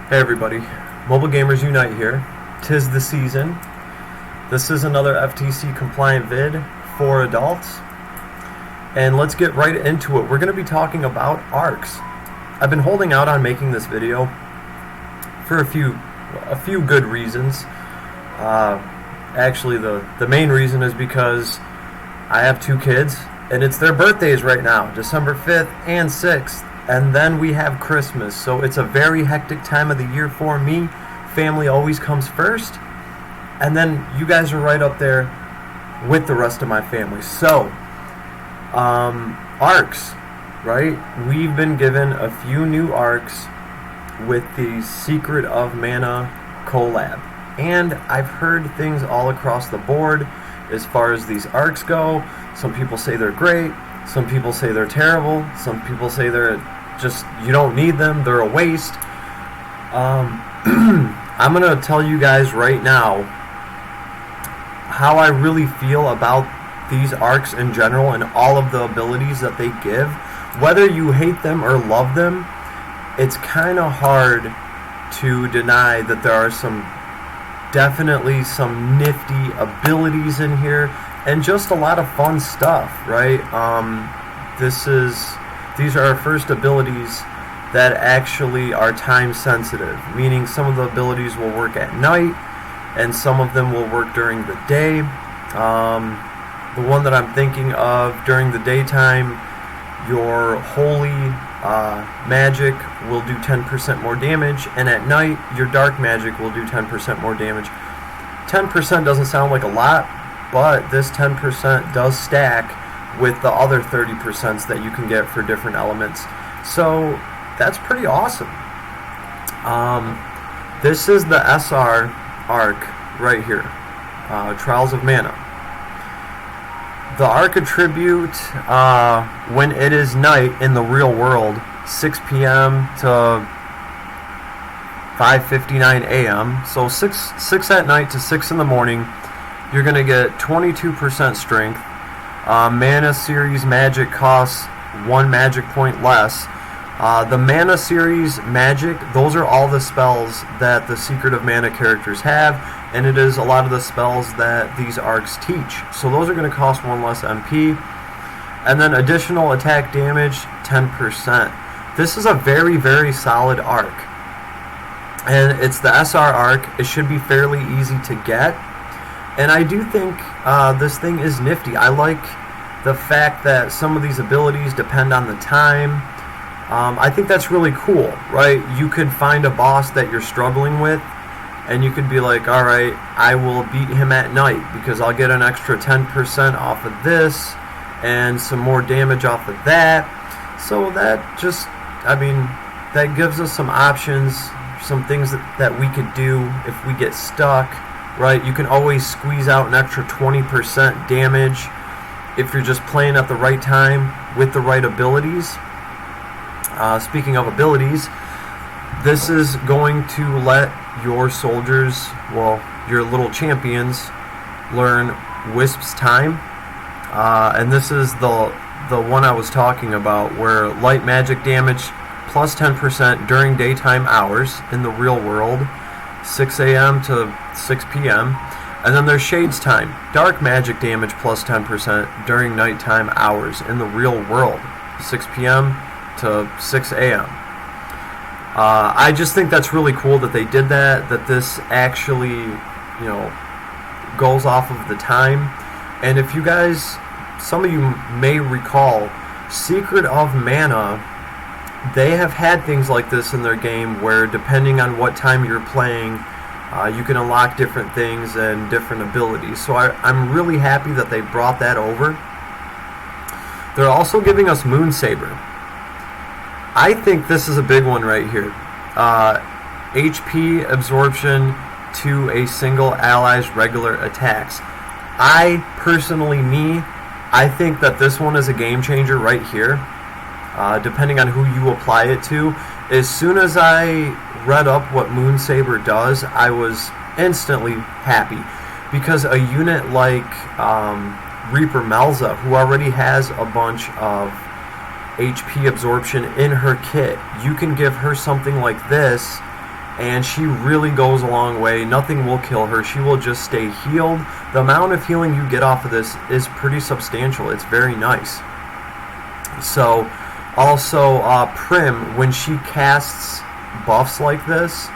Hey everybody, Mobile Gamers Unite here. 'Tis the season. This is another FTC compliant vid for adults. And let's get right into it. We're going to be talking about ARKs. I've been holding out on making this video for a few good reasons. Actually, the main reason is because I have two kids and it's their birthdays right now, December 5th and 6th. And then we have Christmas, so it's a very hectic time of the year for me. Family always comes first, and then you guys are right up there with the rest of my family. So, ARKs, right? We've been given a few new ARKs with the Secret of Mana collab, and I've heard things all across the board as far as these ARKs go. Some people say they're great, some people say they're terrible, some people say they're just, you don't need them, they're a waste. I'm gonna tell you guys right now how I really feel about these ARKs in general and all of the abilities that they give. Whether you hate them or love them, it's kind of hard to deny that there are definitely some nifty abilities in here and just a lot of fun stuff, right? These are our first abilities that actually are time sensitive, meaning some of the abilities will work at night and some of them will work during the day. The one that I'm thinking of, during the daytime, your holy magic will do 10% more damage, and at night your dark magic will do 10% more damage. 10% doesn't sound like a lot, but this 10% does stack with the other 30% that you can get for different elements. So that's pretty awesome. This is the SR ARK right here, Trials of Mana. The ARK attribute, when it is night in the real world, 6 p.m. to 5:59 a.m. So 6 at night to 6 in the morning, you're going to get 22% strength. Mana series magic costs 1 magic point less. The Mana series magic, those are all the spells that the Secret of Mana characters have, and it is a lot of the spells that these ARKs teach. So those are going to cost 1 less MP. And then additional attack damage, 10%. This is a very, very solid ARK. And it's the SR ARK. It should be fairly easy to get. And I do think this thing is nifty. I like the fact that some of these abilities depend on the time. I think that's really cool, right? You could find a boss that you're struggling with, and you could be like, alright, I will beat him at night because I'll get an extra 10% off of this and some more damage off of that. So that just, that gives us some options, some things that we could do if we get stuck. Right, you can always squeeze out an extra 20% damage if you're just playing at the right time with the right abilities. Speaking of abilities, this is going to let your soldiers, well, your little champions, learn Wisp's Time. And this is the one I was talking about, where light magic damage plus 10% during daytime hours in the real world, 6 a.m. to 6 p.m. And then there's Shades Time, dark magic damage plus 10% during nighttime hours in the real world, 6 p.m. to 6 a.m. I just think that's really cool that they did that this actually, goes off of the time. And if you guys, some of you may recall, Secret of Mana, they have had things like this in their game where depending on what time you're playing, you can unlock different things and different abilities. So I'm really happy that they brought that over. They're also giving us Moon Saber. I think this is a big one right here. HP absorption to a single ally's regular attacks. I think that this one is a game changer right here. Depending on who you apply it to. As soon as I read up what Moon Saber does, I was instantly happy, because a unit like Reaper Melza, who already has a bunch of HP absorption in her kit, you can give her something like this and she really goes a long way. Nothing will kill her. She will just stay healed. The amount of healing you get off of this is pretty substantial. It's very nice. So, also, Prim, when she casts buffs like this,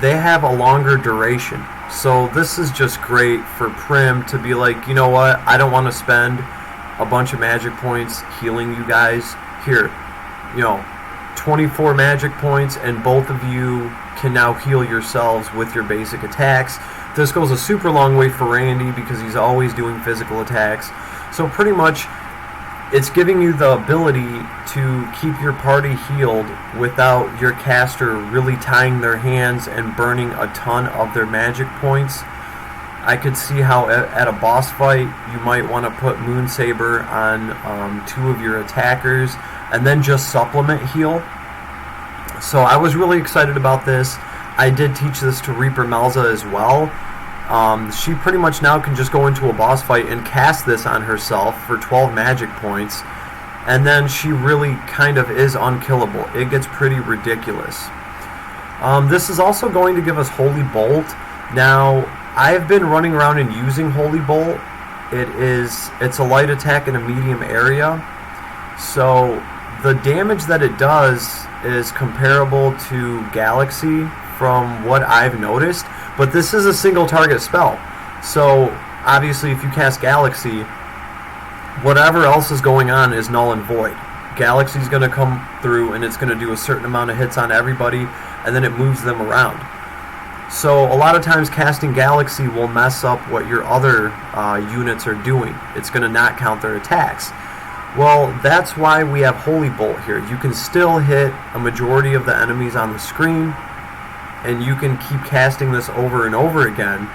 they have a longer duration. So this is just great for Prim to be like, you know what, I don't want to spend a bunch of magic points healing you guys. Here, 24 magic points, and both of you can now heal yourselves with your basic attacks. This goes a super long way for Randy because he's always doing physical attacks. So pretty much it's giving you the ability to keep your party healed without your caster really tying their hands and burning a ton of their magic points. I could see how at a boss fight you might want to put Moonsaber on 2 of your attackers and then just supplement heal. So I was really excited about this. I did teach this to Reaper Melza as well. She pretty much now can just go into a boss fight and cast this on herself for 12 magic points, and then she really kind of is unkillable. It gets pretty ridiculous. This is also going to give us Holy Bolt. Now, I've been running around and using Holy Bolt. It's a light attack in a medium area, so the damage that it does is comparable to Galaxy from what I've noticed, but this is a single target spell. So obviously if you cast Galaxy, whatever else is going on is null and void. Galaxy's going to come through and it's going to do a certain amount of hits on everybody, and then it moves them around. So a lot of times casting Galaxy will mess up what your other units are doing. It's going to not count their attacks. Well, that's why we have Holy Bolt here. You can still hit a majority of the enemies on the screen, and you can keep casting this over and over again.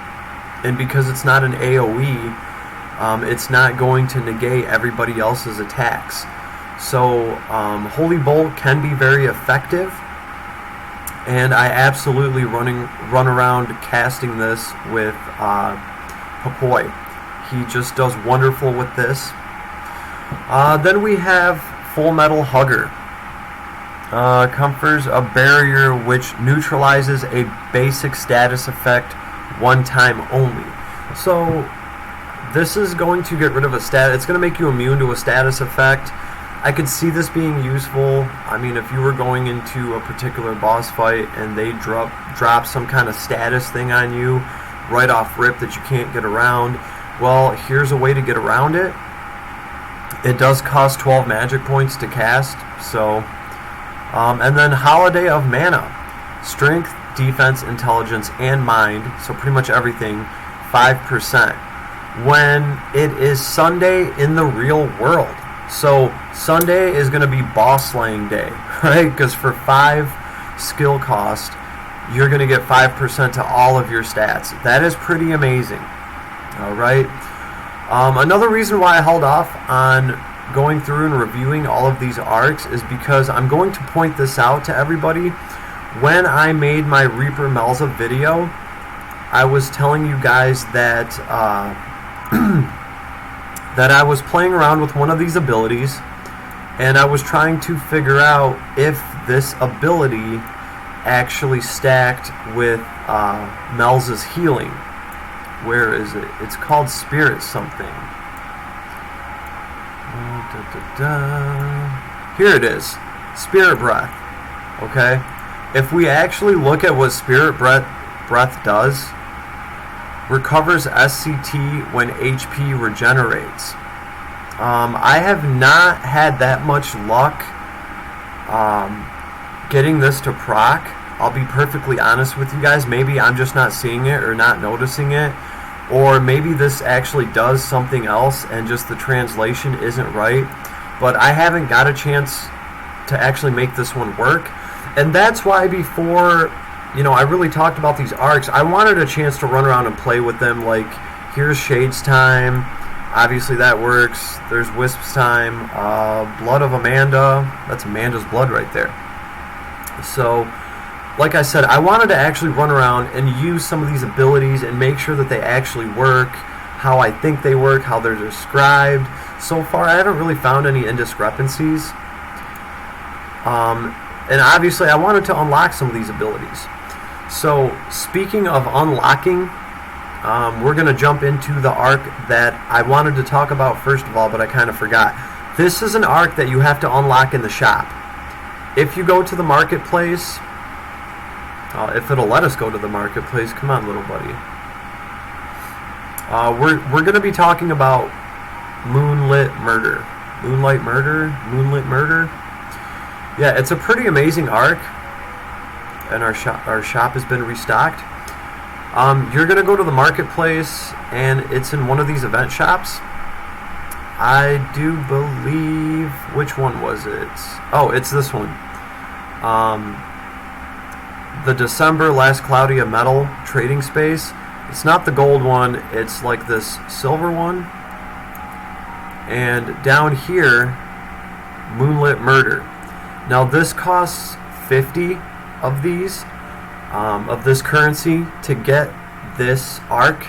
And because it's not an AoE, it's not going to negate everybody else's attacks. So Holy Bolt can be very effective, and I absolutely run around casting this with Papoy. He just does wonderful with this. Then we have Full Metal Hugger. Confers a barrier which neutralizes a basic status effect one time only. So this is going to get rid of a stat. It's going to make you immune to a status effect. I could see this being useful. I mean, if you were going into a particular boss fight and they drop some kind of status thing on you right off rip that you can't get around, well, here's a way to get around it. It does cost 12 magic points to cast, so and then Holiday of Mana. Strength, defense, intelligence, and mind, so pretty much everything, 5%. When it is Sunday in the real world. So Sunday is going to be boss slaying day, right? Because for 5 skill cost, you're going to get 5% to all of your stats. That is pretty amazing. Alright. Another reason why I held off on going through and reviewing all of these arcs is because I'm going to point this out to everybody. When I made my Reaper Melza video, I was telling you guys that that I was playing around with one of these abilities, and I was trying to figure out if this ability actually stacked with Melza's healing. Where is it? It's called Spirit something. Here it is. Spirit Breath. Okay? If we actually look at what Spirit Breath does, recovers SCT when HP regenerates. I have not had that much luck getting this to proc. I'll be perfectly honest with you guys. Maybe I'm just not seeing it or not noticing it. Or maybe this actually does something else and just the translation isn't right. But I haven't got a chance to actually make this one work. And that's why before, I really talked about these arcs, I wanted a chance to run around and play with them. Like, here's Shade's Time. Obviously that works. There's Wisp's Time. Blood of Amanda. That's Amanda's blood right there. So, like I said, I wanted to actually run around and use some of these abilities and make sure that they actually work, how I think they work, how they're described. So far, I haven't really found any indiscrepancies. And obviously, I wanted to unlock some of these abilities. So, speaking of unlocking, we're going to jump into the arc that I wanted to talk about first of all, but I kind of forgot. This is an arc that you have to unlock in the shop. If you go to the marketplace, if it'll let us go to the marketplace, come on, little buddy. We're going to be talking about Moonlit Murder. Moonlight Murder? Moonlit Murder? Yeah, it's a pretty amazing arc, and our shop has been restocked. You're going to go to the marketplace, and it's in one of these event shops. I do believe... Which one was it? Oh, it's this one. The December Last Cloudia Metal Trading Space. It's not the gold one, it's like this silver one. And down here, Moonlit Murder. Now this costs 50 of these, of this currency to get this arc.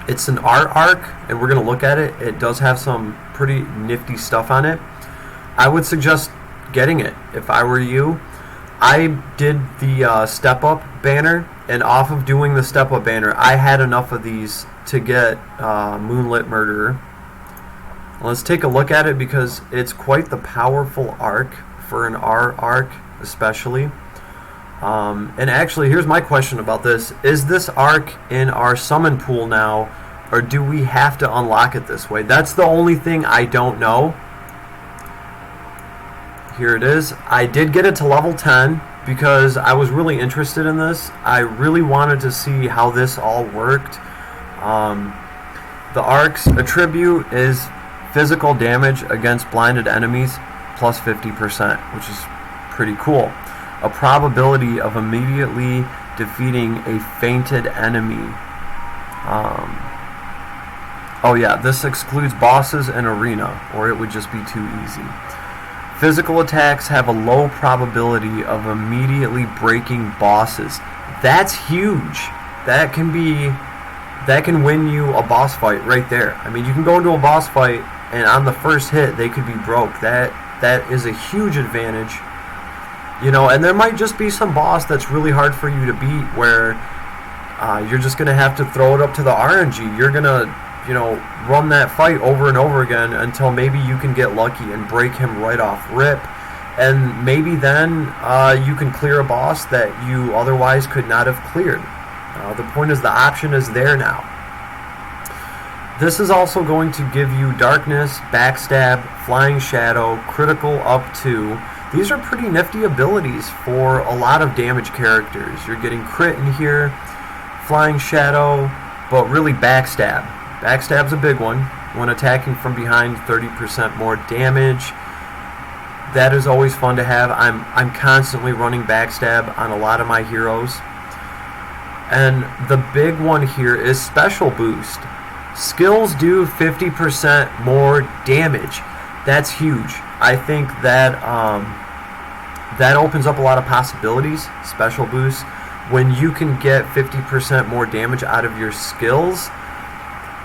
It's an art arc, and we're going to look at it. It does have some pretty nifty stuff on it. I would suggest getting it if I were you. I did the Step Up banner, and off of doing the Step Up banner, I had enough of these to get Moonlit Murderer. Let's take a look at it because it's quite the powerful arc for an R arc especially. And actually, here's my question about this. Is this arc in our summon pool now, or do we have to unlock it this way? That's the only thing I don't know. Here it is. I did get it to level 10 because I was really interested in this. I really wanted to see how this all worked. The arc's attribute is physical damage against blinded enemies plus 50%, which is pretty cool. A probability of immediately defeating a fainted enemy. Oh yeah, this excludes bosses and arena, or it would just be too easy. Physical attacks have a low probability of immediately breaking bosses. That's huge. That can win you a boss fight right there. I mean, you can go into a boss fight and on the first hit they could be broke. That is a huge advantage. You know, and there might just be some boss that's really hard for you to beat where you're just going to have to throw it up to the RNG. You're going to, you know, run that fight over and over again until maybe you can get lucky and break him right off rip. And maybe then you can clear a boss that you otherwise could not have cleared. The point is the option is there now. This is also going to give you Darkness, Backstab, Flying Shadow, Critical up to. These are pretty nifty abilities for a lot of damage characters. You're getting crit in here, Flying Shadow, but really Backstab. Backstab's a big one. When attacking from behind, 30% more damage. That is always fun to have. I'm constantly running Backstab on a lot of my heroes. And the big one here is Special Boost. Skills do 50% more damage. That's huge. I think that that opens up a lot of possibilities, Special Boost. When you can get 50% more damage out of your skills,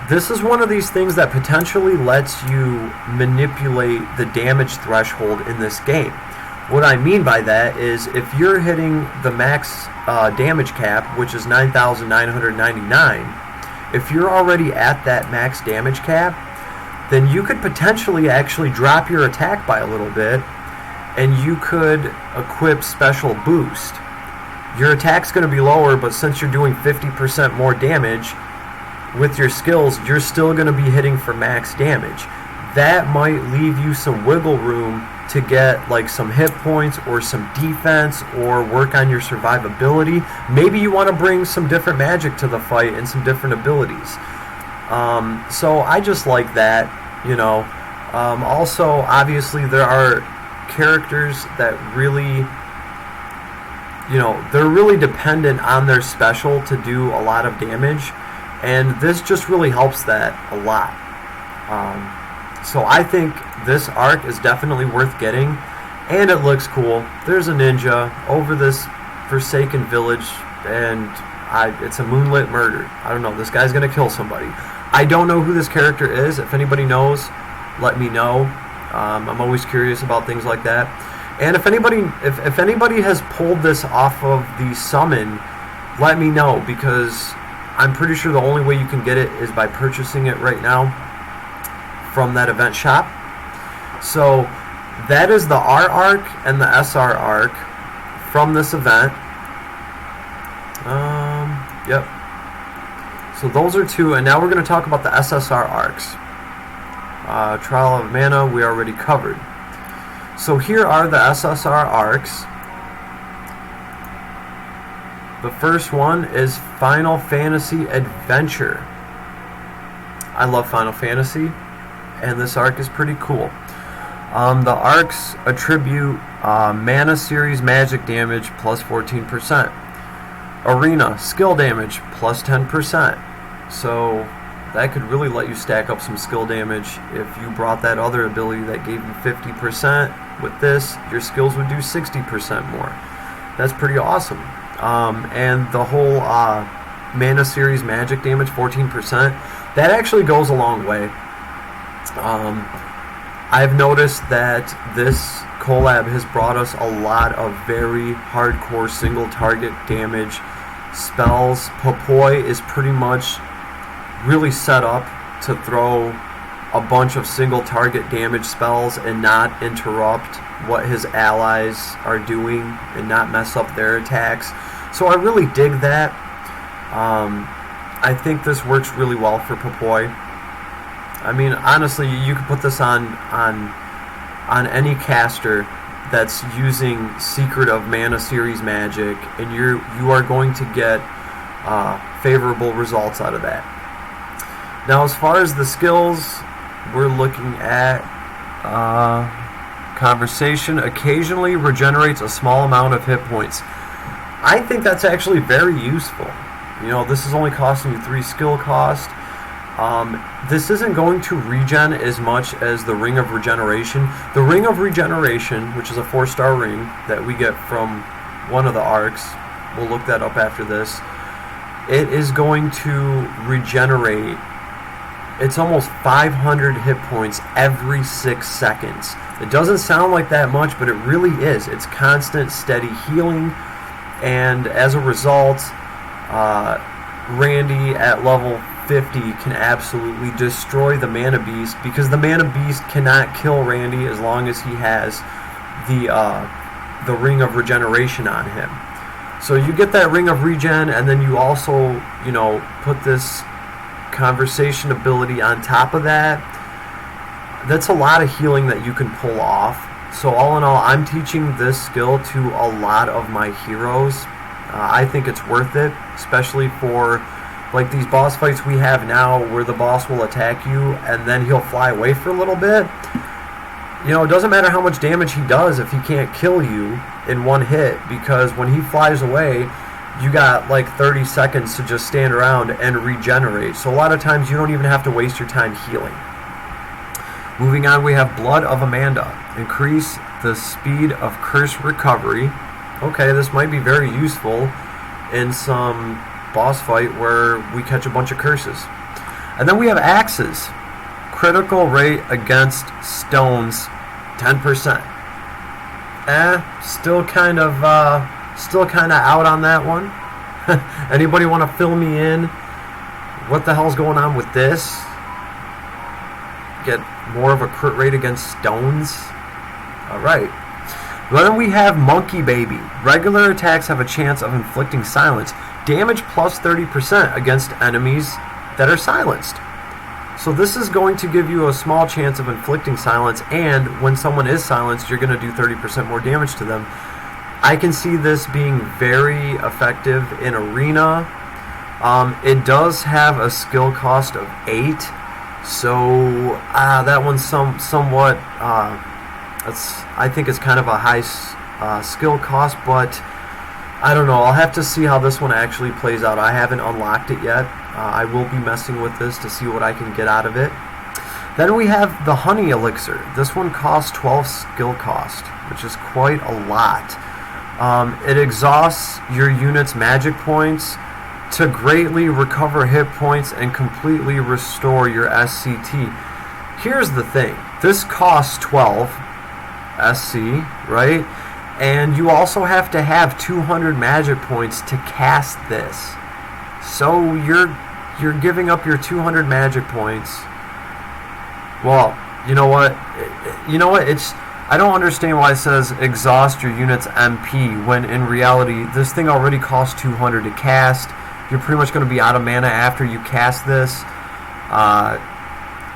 this is one of these things that potentially lets you manipulate the damage threshold in this game. What I mean by that is if you're hitting the max damage cap, which is 9,999, if you're already at that max damage cap, then you could potentially actually drop your attack by a little bit, and you could equip Special Boost. Your attack's going to be lower, but since you're doing 50% more damage with your skills, you're still going to be hitting for max damage. That might leave you some wiggle room to get like some hit points or some defense or work on your survivability. Maybe you want to bring some different magic to the fight and some different abilities. So I just like that, you know. Also, obviously, there are characters that really, you know, they're really dependent on their special to do a lot of damage, and this just really helps that a lot. So I think this arc is definitely worth getting, and it looks cool. There's a ninja over this forsaken village, and it's a Moonlit Murder. I don't know, this guy's gonna kill somebody. I don't know who this character is. If anybody knows, let me know. I'm always curious about things like that. And if anybody has pulled this off of the summon, let me know, because I'm pretty sure the only way you can get it is by purchasing it right now from that event shop. So that is the R arc and the SR arc from this event. Yep. So those are two, and now we're going to talk about the SSR arcs. Trial of Mana we already covered. So here are the SSR arcs. The first one is Final Fantasy Adventure. I love Final Fantasy, and this arc is pretty cool. The arcs attribute Mana Series magic damage plus 14%. Arena skill damage plus 10%. So that could really let you stack up some skill damage. If you brought that other ability that gave you 50%, with this, your skills would do 60% more. That's pretty awesome. And the whole Mana Series magic damage, 14%, that actually goes a long way. I've noticed that this collab has brought us a lot of very hardcore single target damage spells. Popoi is pretty much really set up to throw a bunch of single target damage spells and not interrupt what his allies are doing and not mess up their attacks. So I really dig that. I think this works really well for Popoi. I mean, honestly, you could put this on any caster that's using Secret of Mana Series magic, and you are going to get favorable results out of that. Now, as far as the skills, we're looking at Conversation occasionally regenerates a small amount of hit points. I think that's actually very useful. You know, this is only costing you 3 skill cost. This isn't going to regen as much as the Ring of Regeneration. The Ring of Regeneration, which is a 4-star ring that we get from one of the arcs, we'll look that up after this, it is going to regenerate, it's almost 500 hit points every 6 seconds. It doesn't sound like that much, but it really is. It's constant, steady healing, and as a result, Randy at level 50 can absolutely destroy the Mana Beast, because the Mana Beast cannot kill Randy as long as he has the Ring of Regeneration on him. So you get that Ring of Regen, and then you also, you know, put this Conversation ability on top of that. That's a lot of healing that you can pull off. So all in all, I'm teaching this skill to a lot of my heroes. I think it's worth it, especially for like these boss fights we have now where the boss will attack you and then he'll fly away for a little bit. You know, it doesn't matter how much damage he does if he can't kill you in one hit, because when he flies away, you got like 30 seconds to just stand around and regenerate. So a lot of times you don't even have to waste your time healing. Moving on, we have Blood of Amanda. Increase the speed of curse recovery. Okay, this might be very useful in some boss fight where we catch a bunch of curses. And then we have axes. Critical rate against stones, 10%. Still kind of out on that one. Anybody want to fill me in? What the hell's going on with this? Get more of a crit rate against stones. Alright. Then we have Monkey Baby. Regular attacks have a chance of inflicting silence. Damage plus 30% against enemies that are silenced. So this is going to give you a small chance of inflicting silence, and when someone is silenced, you're going to do 30% more damage to them. I can see this being very effective in Arena. It does have a skill cost of 8. So that one's somewhat, I think it's kind of a high skill cost, but I don't know. I'll have to see how this one actually plays out. I haven't unlocked it yet. I will be messing with this to see what I can get out of it. Then we have the Honey Elixir. This one costs 12 skill cost, which is quite a lot. It exhausts your unit's magic points to greatly recover hit points and completely restore your SCT. Here's the thing. This costs 12, SC, right? And you also have to have 200 magic points to cast this. So you're giving up your 200 magic points. Well, you know what? It's, I don't understand why it says exhaust your unit's MP when in reality this thing already costs 200 to cast. You're pretty much going to be out of mana after you cast this.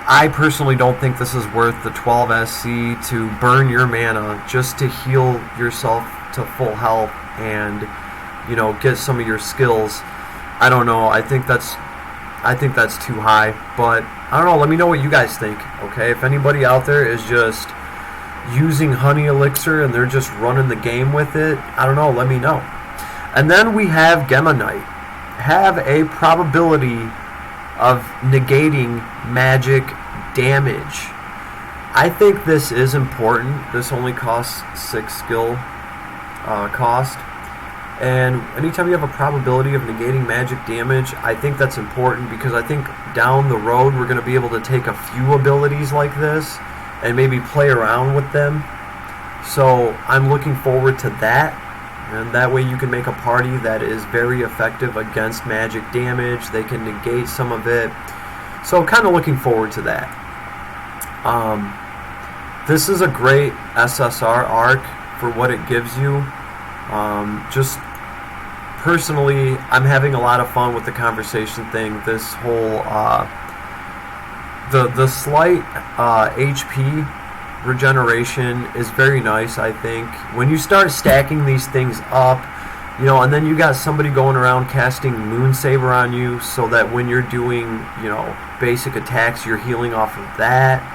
I personally don't think this is worth the 12 SC to burn your mana just to heal yourself to full health and, get some of your skills. I don't know. I think that's too high, but I don't know. Let me know what you guys think. Okay, if anybody out there is just using Honey Elixir and they're just running the game with it, I don't know. Let me know. And then we have Gemma Knight. Have a probability of negating magic damage. I think this is important. This only costs 6 skill cost. And anytime you have a probability of negating magic damage, I think that's important because I think down the road we're going to be able to take a few abilities like this and maybe play around with them. So I'm looking forward to that. And that way you can make a party that is very effective against magic damage. They can negate some of it. So kind of looking forward to that. This is a great SSR arc for what it gives you. Just personally, I'm having a lot of fun with the conversation thing. This whole the slight HP regeneration is very nice. I think when you start stacking these things up, and then you got somebody going around casting Moonsaber on you, so that when you're doing basic attacks, you're healing off of that.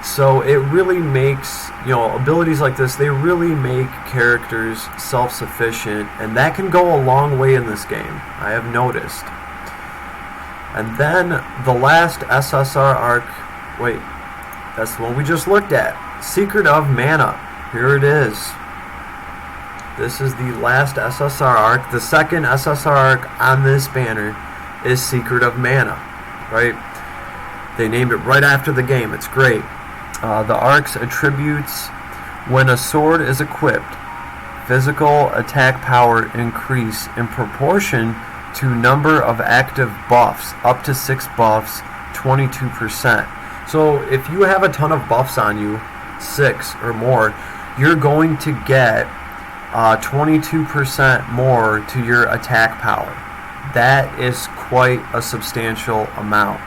So it really makes, abilities like this, they really make characters self-sufficient, and that can go a long way in this game, I have noticed. And then the last SSR arc, wait, that's the one we just looked at. Secret of Mana. Here it is. This is the last SSR arc. The second SSR arc on this banner is Secret of Mana, right? They named it right after the game. It's great. The arc's attributes: when a sword is equipped, physical attack power increase in proportion to number of active buffs, up to 6 buffs, 22%. So if you have a ton of buffs on you, 6 or more, you're going to get 22% more to your attack power. That is quite a substantial amount.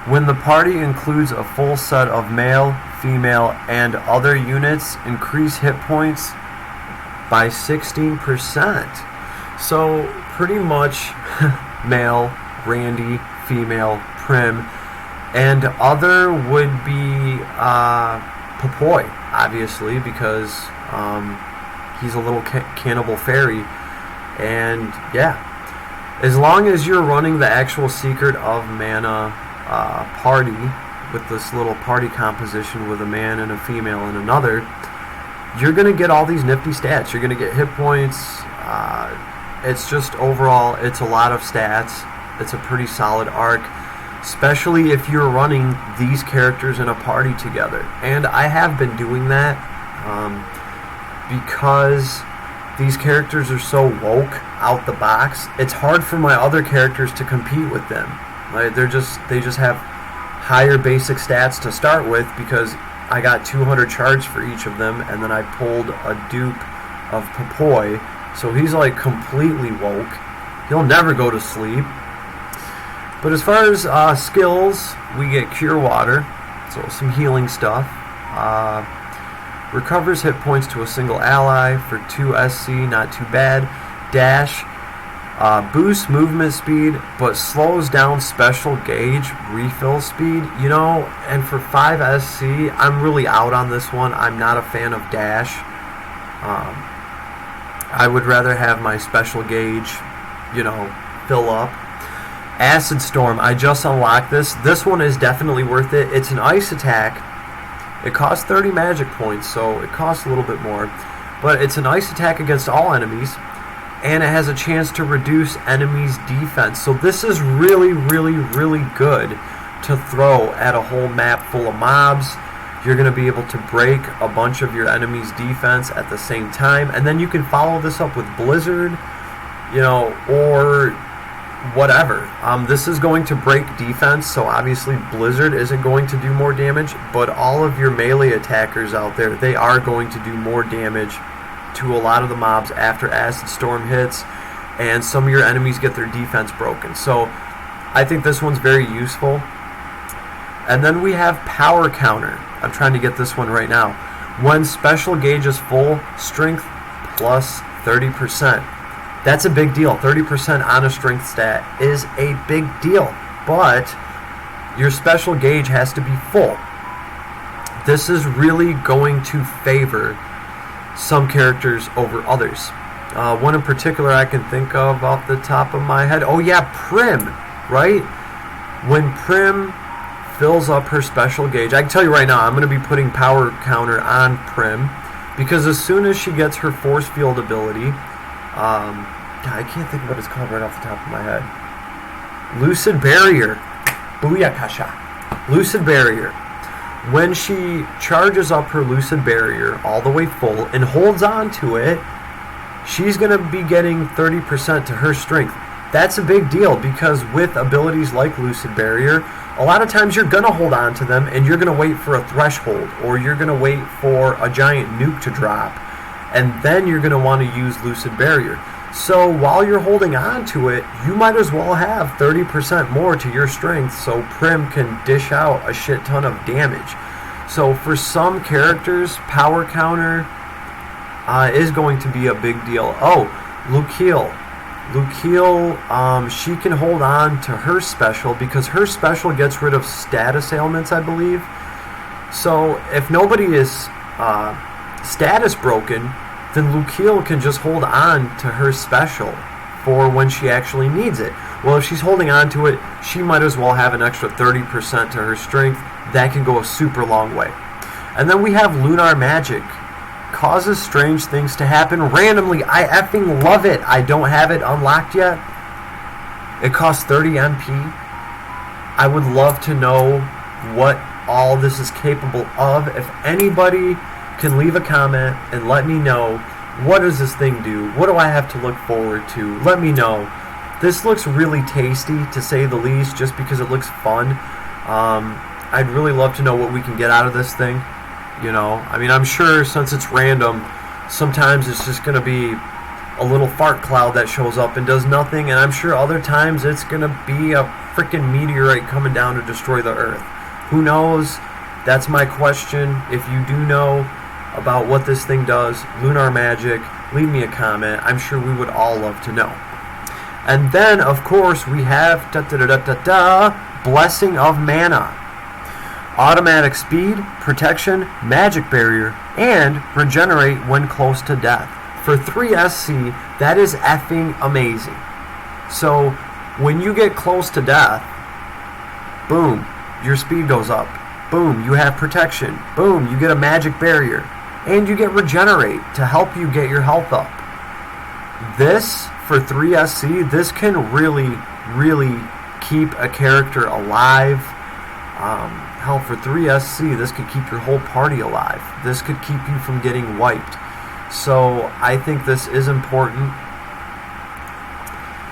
When the party includes a full set of male, female, and other units, increase hit points by 16%. So pretty much male, Randy, female, Prim, and other would be Papoy, obviously, because he's a little cannibal fairy. And yeah, as long as you're running the actual Secret of Mana party with this little party composition with a man and a female and another, you're going to get all these nifty stats. You're going to get hit points. It's just overall, it's a lot of stats. It's a pretty solid arc, especially if you're running these characters in a party together. And I have been doing that because these characters are so woke out the box. It's hard for my other characters to compete with them. Like they just have higher basic stats to start with because I got 200 charge for each of them, and then I pulled a dupe of Papoy, so he's like completely woke. He'll never go to sleep. But as far as skills, we get Cure Water, so some healing stuff. Recovers hit points to a single ally for 2 SC, not too bad. Dash. Boosts movement speed, but slows down special gauge refill speed. And for 5 SC, I'm really out on this one. I'm not a fan of Dash. I would rather have my special gauge, fill up. Acid Storm, I just unlocked this. This one is definitely worth it. It's an ice attack. It costs 30 magic points, so it costs a little bit more. But it's an ice attack against all enemies, and it has a chance to reduce enemies' defense. So this is really, really, really good to throw at a whole map full of mobs. You're going to be able to break a bunch of your enemy's defense at the same time. And then you can follow this up with Blizzard, or whatever. This is going to break defense, so obviously Blizzard isn't going to do more damage, but all of your melee attackers out there, they are going to do more damage to a lot of the mobs after Acid Storm hits, and some of your enemies get their defense broken. So I think this one's very useful. And then we have Power Counter. I'm trying to get this one right now. When special gauge is full, strength plus 30%. That's a big deal. 30% on a strength stat is a big deal. But your special gauge has to be full. This is really going to favor some characters over others. One in particular I can think of off the top of my head. Oh yeah, Prim, right? When Prim fills up her special gauge, I can tell you right now, I'm going to be putting Power Counter on Prim, because as soon as she gets her Force Field ability, I can't think of what it's called right off the top of my head. Lucid Barrier. Booyakasha. Lucid Barrier. When she charges up her Lucid Barrier all the way full and holds on to it, she's going to be getting 30% to her strength. That's a big deal, because with abilities like Lucid Barrier, a lot of times you're going to hold on to them and you're going to wait for a threshold, or you're going to wait for a giant nuke to drop, and then you're going to want to use Lucid Barrier. So while you're holding on to it, you might as well have 30% more to your strength, so Prim can dish out a shit ton of damage. So for some characters, Power Counter is going to be a big deal. Oh, Lukiel. Lukiel, she can hold on to her special, because her special gets rid of status ailments, I believe. So if nobody is status broken, then Lukiel can just hold on to her special for when she actually needs it. Well, if she's holding on to it, she might as well have an extra 30% to her strength. That can go a super long way. And then we have Lunar Magic. Causes strange things to happen randomly. I effing love it. I don't have it unlocked yet. It costs 30 MP. I would love to know what all this is capable of. If anybody can leave a comment and let me know, what does this thing do? What do I have to look forward to? Let me know. This looks really tasty, to say the least, just because it looks fun. I'd really love to know what we can get out of this thing. I mean, I'm sure since it's random, sometimes it's just going to be a little fart cloud that shows up and does nothing, and I'm sure other times it's going to be a freaking meteorite coming down to destroy the Earth. Who knows? That's my question. If you do know about what this thing does, Lunar Magic, leave me a comment. I'm sure we would all love to know. And then, of course, we have Blessing of Mana. Automatic speed, protection, magic barrier, and regenerate when close to death. For 3SC, that is effing amazing. So, when you get close to death, boom, your speed goes up. Boom, you have protection. Boom, you get a magic barrier. And you get regenerate to help you get your health up. This, for 3SC, this can really, really keep a character alive. Hell, for 3SC, this could keep your whole party alive. This could keep you from getting wiped. So I think this is important.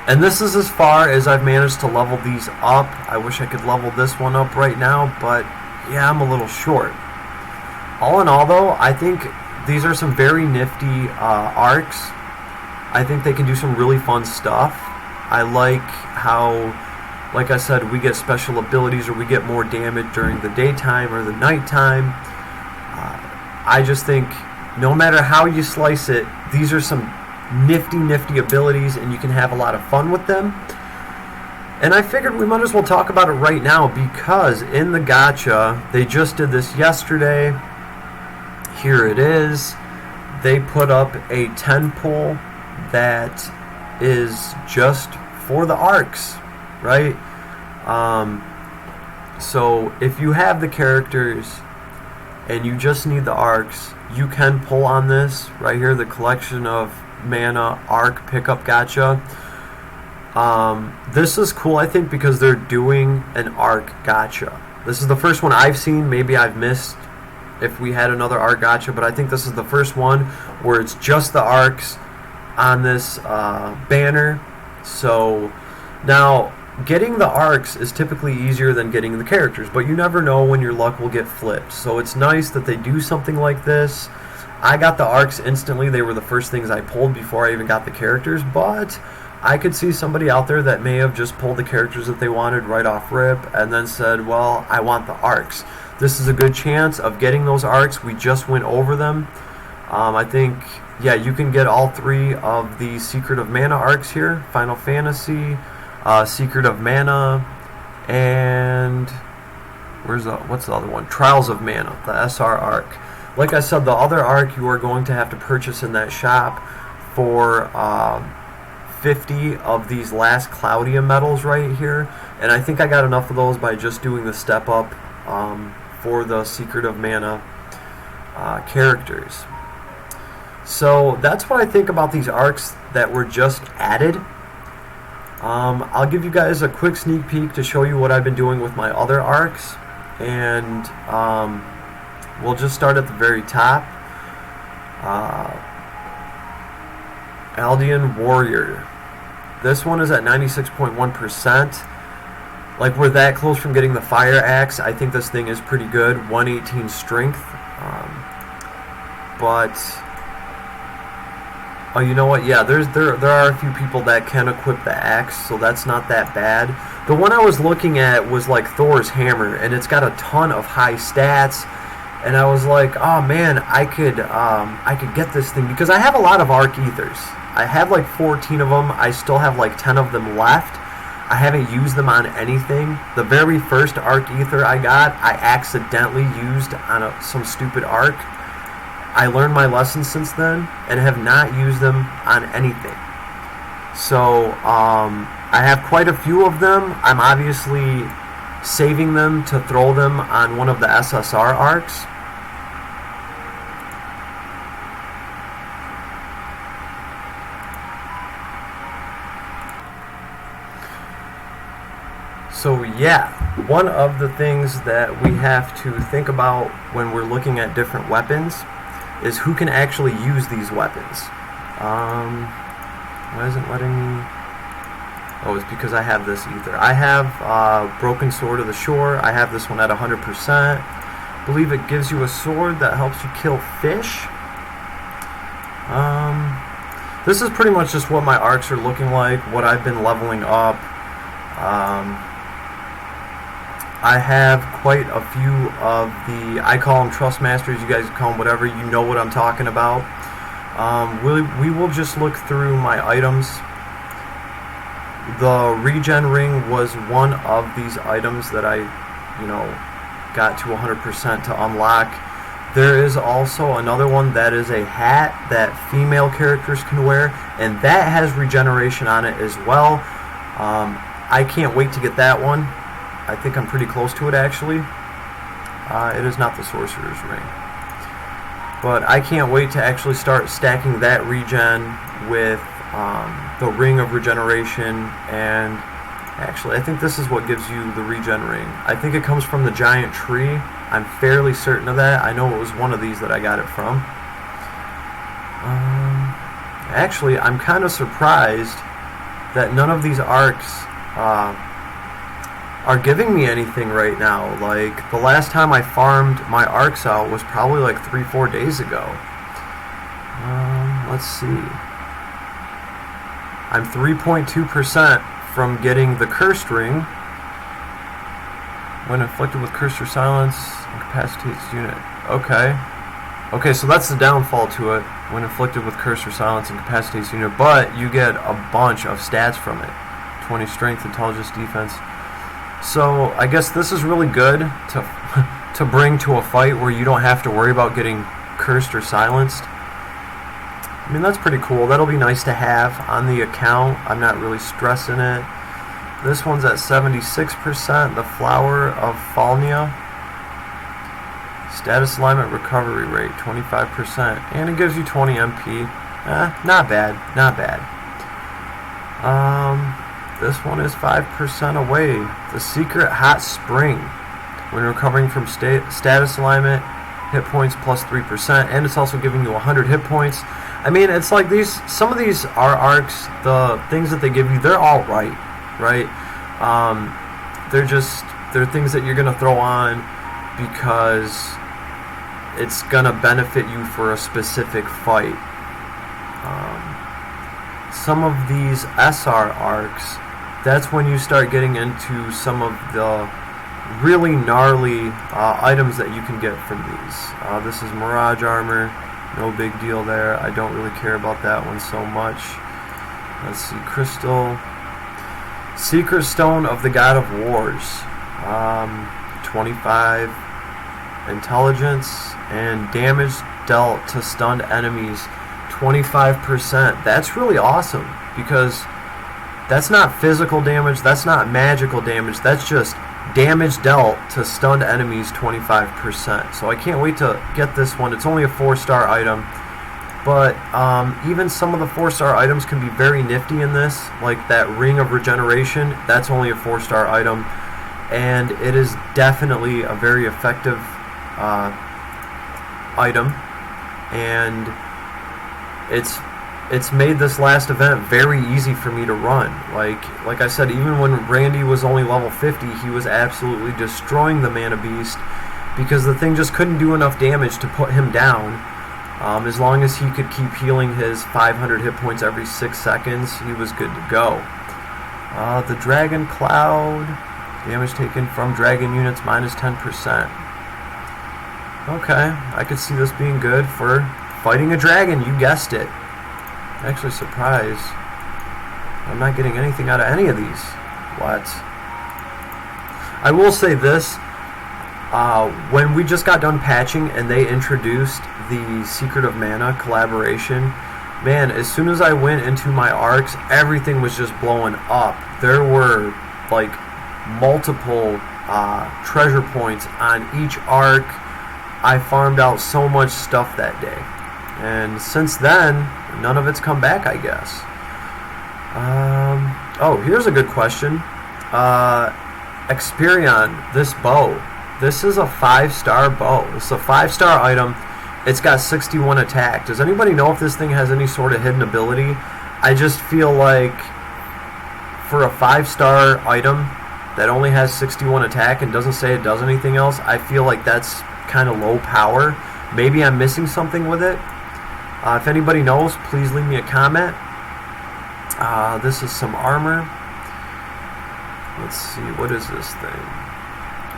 And this is as far as I've managed to level these up. I wish I could level this one up right now, but yeah, I'm a little short. All in all, though, I think these are some very nifty arcs. I think they can do some really fun stuff. I like how, like I said, we get special abilities, or we get more damage during the daytime or the nighttime. I just think no matter how you slice it, these are some nifty abilities, and you can have a lot of fun with them. And I figured we might as well talk about it right now, because in the gacha, they just did this yesterday. Here it is. They put up a 10 pull that is just for the arcs, right? So if you have the characters and you just need the arcs, you can pull on this right here, the collection of mana arc pickup gacha. This is cool, I think, because they're doing an arc gacha. This is the first one I've seen. Maybe I've missed if we had another Ark gacha, but I think this is the first one where it's just the Arks on this banner. So now getting the Arks is typically easier than getting the characters, but you never know when your luck will get flipped. So it's nice that they do something like this. I got the Arks instantly. They were the first things I pulled before I even got the characters, but I could see somebody out there that may have just pulled the characters that they wanted right off rip and then said, well, I want the Arks. This is a good chance of getting those Arks. We just went over them. I think, yeah, you can get all 3 of the Secret of Mana Arks here. Final Fantasy, Secret of Mana, and what's the other one? Trials of Mana, the SR Ark. Like I said, the other Ark you are going to have to purchase in that shop for 50 of these last Cloudia medals right here, and I think I got enough of those by just doing the step up for the Secret of Mana characters. So that's what I think about these Arks that were just added. I'll give you guys a quick sneak peek to show you what I've been doing with my other Arks, and we'll just start at the very top. Aldean Warrior. This one is at 96.1%. Like, we're that close from getting the Fire Axe. I think this thing is pretty good. 118 strength. But oh, you know what? Yeah, there are a few people that can equip the axe, so that's not that bad. The one I was looking at was like Thor's hammer, and it's got a ton of high stats. And I was like, oh man, I could get this thing because I have a lot of Arc Ethers. I have like 14 of them. I still have like 10 of them left. I haven't used them on anything. The very first Arc Ether I got, I accidentally used on some stupid Arc. I learned my lesson since then and have not used them on anything. So I have quite a few of them. I'm obviously saving them to throw them on one of the SSR Arcs. So yeah, one of the things that we have to think about when we're looking at different weapons is who can actually use these weapons. Why isn't letting me? Oh, it's because I have this ether. I have Broken Sword of the Shore. I have this one at 100%. I believe it gives you a sword that helps you kill fish. This is pretty much just what my arcs are looking like, what I've been leveling up. I have quite a few of the, I call them Trust Masters, you guys call them whatever, you know what I'm talking about. We will just look through my items. The regen ring was one of these items that I, got to 100% to unlock. There is also another one that is a hat that female characters can wear, and that has regeneration on it as well. I can't wait to get that one. I think I'm pretty close to it actually. It is not the Sorcerer's Ring. But I can't wait to actually start stacking that regen with the Ring of Regeneration, and actually I think this is what gives you the regen ring. I think it comes from the giant tree. I'm fairly certain of that. I know it was one of these that I got it from. Actually, I'm kind of surprised that none of these arcs are giving me anything right now. Like, the last time I farmed my arcs out was probably like 3-4 days ago. Let's see. I'm 3.2% from getting the cursed ring. When inflicted with curse or silence, incapacitates unit. Okay, so that's the downfall to it. When inflicted with curse or silence, incapacitates unit, but you get a bunch of stats from it. 20 strength, intelligence, defense. So I guess this is really good to bring to a fight where you don't have to worry about getting cursed or silenced. I mean, that's pretty cool. That'll be nice to have on the account. I'm not really stressing it. This one's at 76%, the Flower of Falnia. Status alignment recovery rate, 25%. And it gives you 20 MP. Not bad, not bad. This one is 5% away. The Secret Hot Spring. When recovering from status alignment, hit points plus 3%, and it's also giving you 100 hit points. I mean, it's like some of these are arcs, the things that they give you, they're all right? They're things that you're going to throw on because it's going to benefit you for a specific fight. Some of these SR arcs, that's when you start getting into some of the really gnarly items that you can get from these. This is Mirage Armor, no big deal there. I don't really care about that one so much. Let's see, Crystal. Secret Stone of the God of Wars. 25 intelligence, and damage dealt to stunned enemies 25%. That's really awesome because that's not physical damage, that's not magical damage, that's just damage dealt to stunned enemies 25%. So I can't wait to get this one. It's only a 4-star item, but even some of the 4-star items can be very nifty in this, like that Ring of Regeneration. That's only a 4-star item, and it is definitely a very effective item, and it's made this last event very easy for me to run. Like I said, even when Randy was only level 50, he was absolutely destroying the Mana Beast because the thing just couldn't do enough damage to put him down. As long as he could keep healing his 500 hit points every 6 seconds, he was good to go. The Dragon Cloud, damage taken from dragon units minus 10%. Okay, I could see this being good for fighting a dragon, you guessed it. I'm actually surprised I'm not getting anything out of any of these. What? I will say this, when we just got done patching and they introduced the Secret of Mana collaboration, man, as soon as I went into my arcs, everything was just blowing up. There were like multiple treasure points on each arc. I farmed out so much stuff that day, and since then none of it's come back, I guess. Oh, here's a good question. Experion, this bow, this is a 5-star bow. This is a 5-star item. It's got 61 attack. Does anybody know if this thing has any sort of hidden ability? I just feel like for a 5-star item that only has 61 attack and doesn't say it does anything else, I feel like that's kind of low power. Maybe I'm missing something with it. If anybody knows, please leave me a comment. This is some armor. Let's see, what is this thing?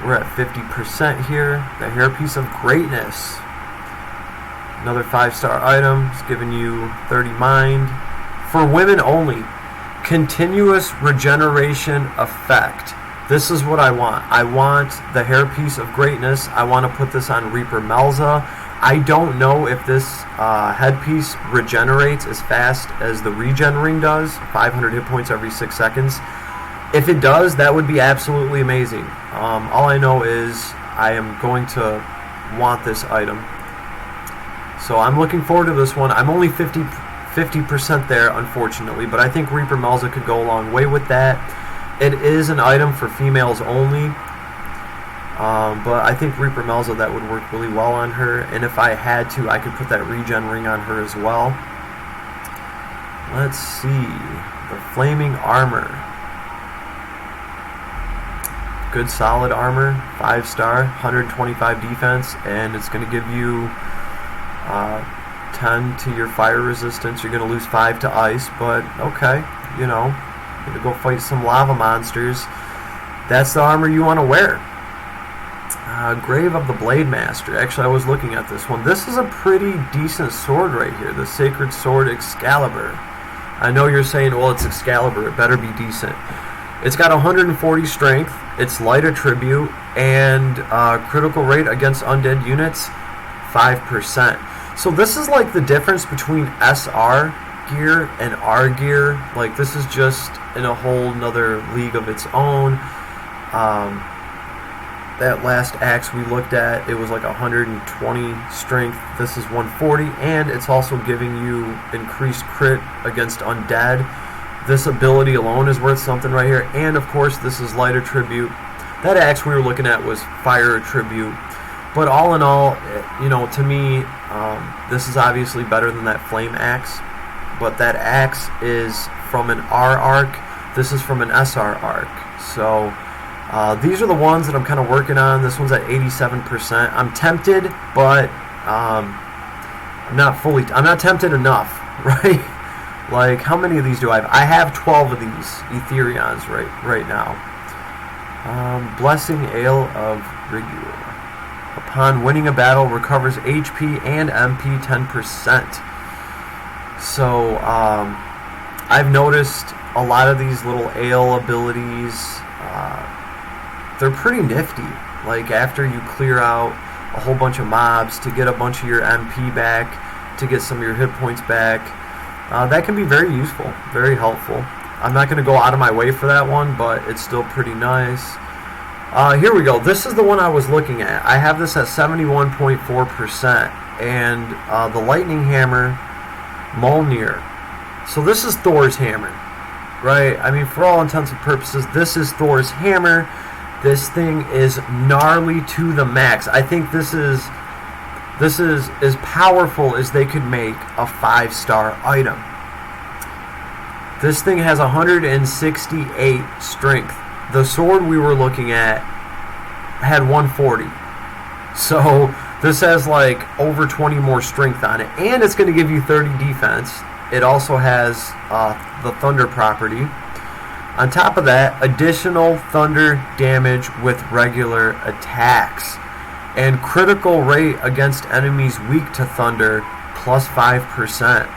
We're at 50% here. The Hairpiece of Greatness. Another 5-star item. It's giving you 30 mind. For women only. Continuous regeneration effect. This is what I want. I want the Hairpiece of Greatness. I want to put this on Reaper Melza. I don't know if this headpiece regenerates as fast as the regen ring does, 500 hit points every 6 seconds. If it does, that would be absolutely amazing. All I know is I am going to want this item. So I'm looking forward to this one. I'm only 50% there, unfortunately, but I think Reaper Melza could go a long way with that. It is an item for females only, but I think Reaper Melza, that would work really well on her, and if I had to, I could put that regen ring on her as well. Let's see, the Flaming Armor. Good solid armor, 5-star, 125 defense, and it's going to give you 10 to your fire resistance. You're going to lose 5 to ice, but okay, you know, going to go fight some lava monsters. That's the armor you want to wear. Grave of the Blade Master. Actually, I was looking at this one. This is a pretty decent sword right here, the Sacred Sword Excalibur. I know you're saying, well, it's Excalibur, it better be decent. It's got 140 strength, it's light attribute, and critical rate against undead units, 5%. So this is like the difference between SR gear and R gear. Like, this is just in a whole nother league of its own. That last axe we looked at, it was like 120 strength. This is 140, and it's also giving you increased crit against undead. This ability alone is worth something right here. And of course, this is light attribute. That axe we were looking at was fire attribute. But all in all, you know, to me, this is obviously better than that flame axe. But that axe is from an R arc. This is from an SR arc. So these are the ones that I'm kind of working on. This one's at 87%. I'm tempted, but I'm not tempted enough, right? Like, how many of these do I have? I have 12 of these Etherions right now. Blessing Ale of Rigula. Upon winning a battle, recovers HP and MP 10%. So, I've noticed a lot of these little ale abilities, they're pretty nifty. Like, after you clear out a whole bunch of mobs to get a bunch of your MP back, to get some of your hit points back, that can be very useful, very helpful. I'm not going to go out of my way for that one, but it's still pretty nice. Here we go. This is the one I was looking at. I have this at 71.4%, and the Lightning Hammer Mjolnir. So this is Thor's hammer, right? I mean, for all intents and purposes, this is Thor's hammer. This thing is gnarly to the max. I think this is as powerful as they could make a 5-star item. This thing has 168 strength. The sword we were looking at had 140. So this has like over 20 more strength on it. And it's going to give you 30 defense. It also has the thunder property. On top of that, additional thunder damage with regular attacks. And critical rate against enemies weak to thunder plus 5%.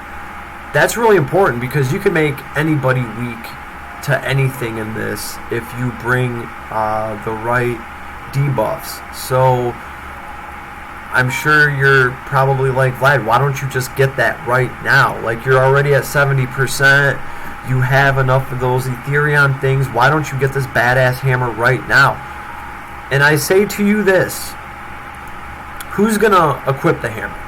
That's really important because you can make anybody weak to anything in this if you bring the right debuffs. So I'm sure you're probably like, Vlad, why don't you just get that right now? Like, you're already at 70%. You have enough of those Etherion things. Why don't you get this badass hammer right now? And I say to you this. Who's going to equip the hammer?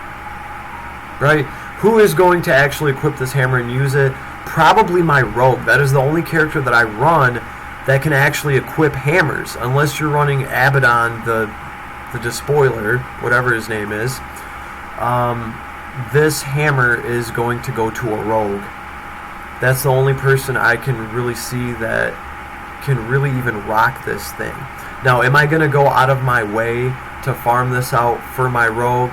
Right? Who is going to actually equip this hammer and use it? Probably my rogue. That is the only character that I run that can actually equip hammers. Unless you're running Abaddon, the Despoiler, whatever his name is. This hammer is going to go to a rogue. That's the only person I can really see that can really even rock this thing. Now, am I going to go out of my way to farm this out for my rogue?